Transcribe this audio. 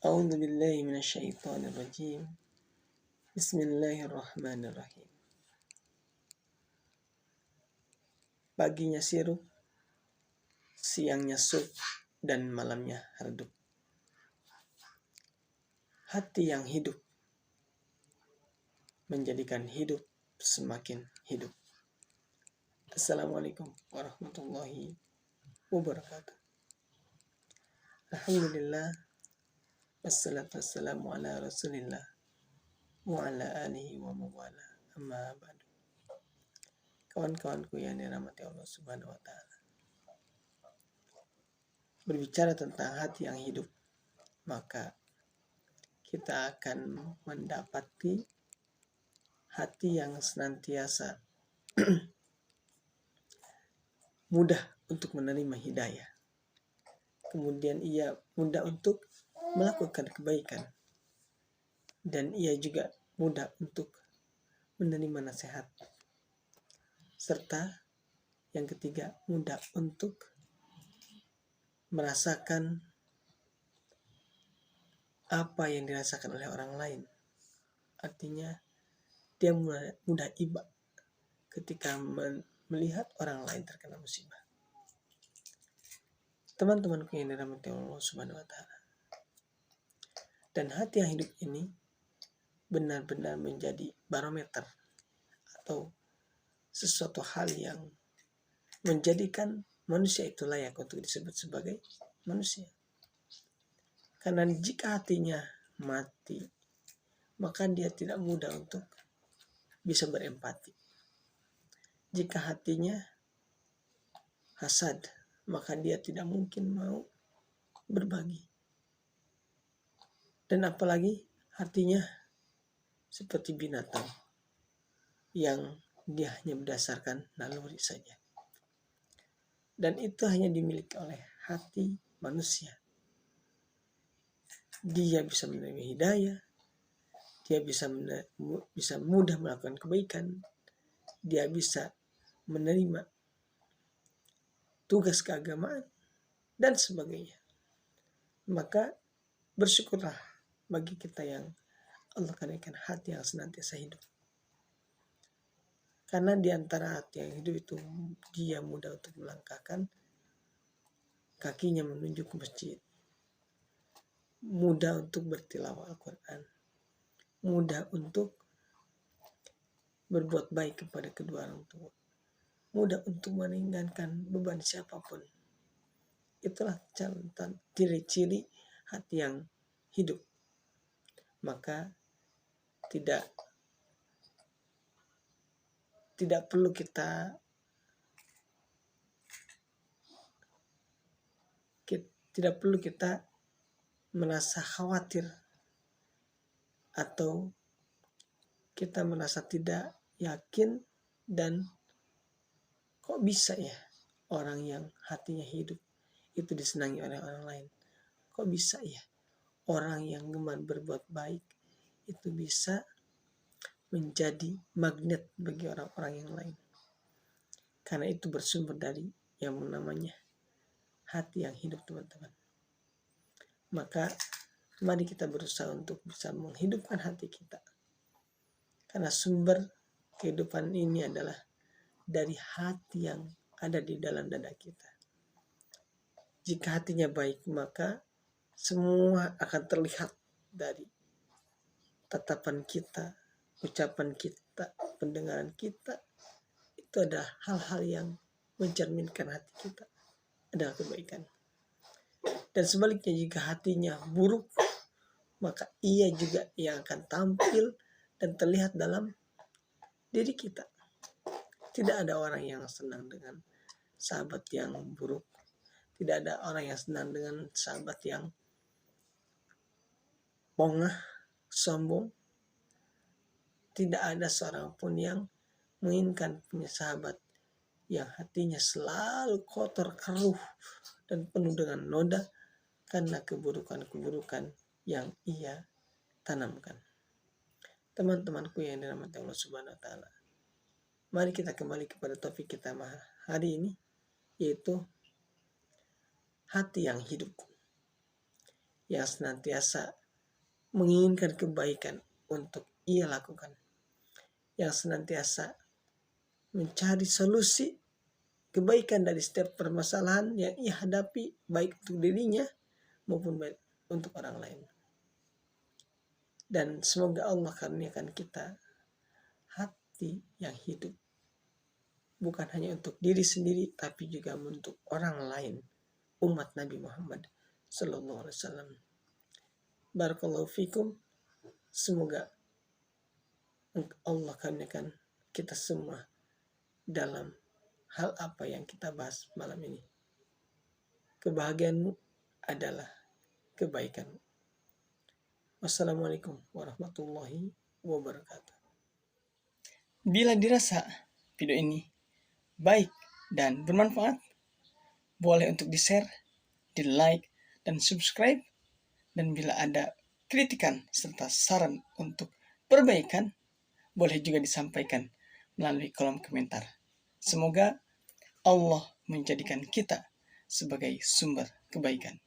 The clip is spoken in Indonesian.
A'udzu billahi minasyaitonir rajim. Bismillahirrahmanirrahim. Paginya sirup, siangnya sup, dan malamnya redup. Hati yang hidup menjadikan hidup semakin hidup. Assalamualaikum warahmatullahi wabarakatuh. Alhamdulillah, wassalatu wassalamu ala rasulillah wa ala alihi wa mawala, amma ba'du. Kawan-kawanku yang dirahmati Allah Subhanahu wa ta'ala, berbicara tentang hati yang hidup, maka kita akan mendapati hati yang senantiasa mudah untuk menerima hidayah. Kemudian ia mudah untuk melakukan kebaikan. Dan ia juga mudah untuk menerima nasihat. Serta yang ketiga, mudah untuk merasakan apa yang dirasakan oleh orang lain. Artinya dia mudah iba ketika melihat orang lain terkena musibah. Teman-temanku yang dirahmati Allah Subhanahu wa ta'ala, dan hati yang hidup ini benar-benar menjadi barometer atau sesuatu hal yang menjadikan manusia itu layak untuk disebut sebagai manusia. Karena jika hatinya mati, maka dia tidak mudah untuk bisa berempati. Jika hatinya hasad, maka dia tidak mungkin mau berbagi. Dan apalagi hatinya seperti binatang yang dia hanya berdasarkan naluri saja. Dan itu hanya dimiliki oleh hati manusia. Dia bisa menerima hidayah, dia bisa mudah melakukan kebaikan, dia bisa menerima tugas keagamaan, dan sebagainya. Maka bersyukurlah bagi kita yang Allah karuniakan hati yang senantiasa hidup. Karena di antara hati yang hidup itu, dia mudah untuk melangkahkan kakinya menuju ke masjid, mudah untuk bertilawah Al-Quran, mudah untuk berbuat baik kepada kedua orang tua, mudah untuk meringankan beban siapapun. Itulah catatan ciri-ciri hati yang hidup. Maka tidak perlu kita merasa khawatir atau kita merasa tidak yakin dan kok bisa ya orang yang hatinya hidup itu disenangi oleh orang lain. Kok bisa ya orang yang gemar berbuat baik itu bisa menjadi magnet bagi orang-orang yang lain. Karena itu bersumber dari yang namanya hati yang hidup, teman-teman. Maka mari kita berusaha untuk bisa menghidupkan hati kita. Karena sumber kehidupan ini adalah dari hati yang ada di dalam dada kita. Jika hatinya baik, maka semua akan terlihat dari tatapan kita, ucapan kita, pendengaran kita. Itu adalah hal-hal yang mencerminkan hati kita adalah kebaikan. Dan sebaliknya, jika hatinya buruk, maka ia juga yang akan tampil dan terlihat dalam diri kita. Tidak ada orang yang senang dengan sahabat yang buruk. Tidak ada orang yang senang dengan sahabat yang pongah, sombong. Tidak ada seorang pun yang menginginkan punya sahabat yang hatinya selalu kotor, keruh, dan penuh dengan noda karena keburukan-keburukan yang ia tanamkan. Teman-temanku yang dirahmati Allah Subhanahu wa ta'ala, mari kita kembali kepada topik kita hari ini, yaitu hati yang hidup. yang senantiasa menginginkan kebaikan untuk ia lakukan, yang senantiasa mencari solusi kebaikan dari setiap permasalahan yang ia hadapi, baik untuk dirinya maupun baik untuk orang lain. Dan semoga Allah karuniakan kita hati yang hidup, bukan hanya untuk diri sendiri, tapi juga untuk orang lain, umat Nabi Muhammad Sallallahu Alaihi Wasallam. Barakallahu fikum. Semoga Allah karuniakan kita semua dalam hal apa yang kita bahas malam ini. Kebahagiaanmu adalah kebaikanmu. Wassalamualaikum warahmatullahi wabarakatuh. Bila dirasa video ini baik dan bermanfaat, boleh untuk di-share, di-like, dan subscribe. Dan bila ada kritikan serta saran untuk perbaikan, boleh juga disampaikan melalui kolom komentar. Semoga Allah menjadikan kita sebagai sumber kebaikan.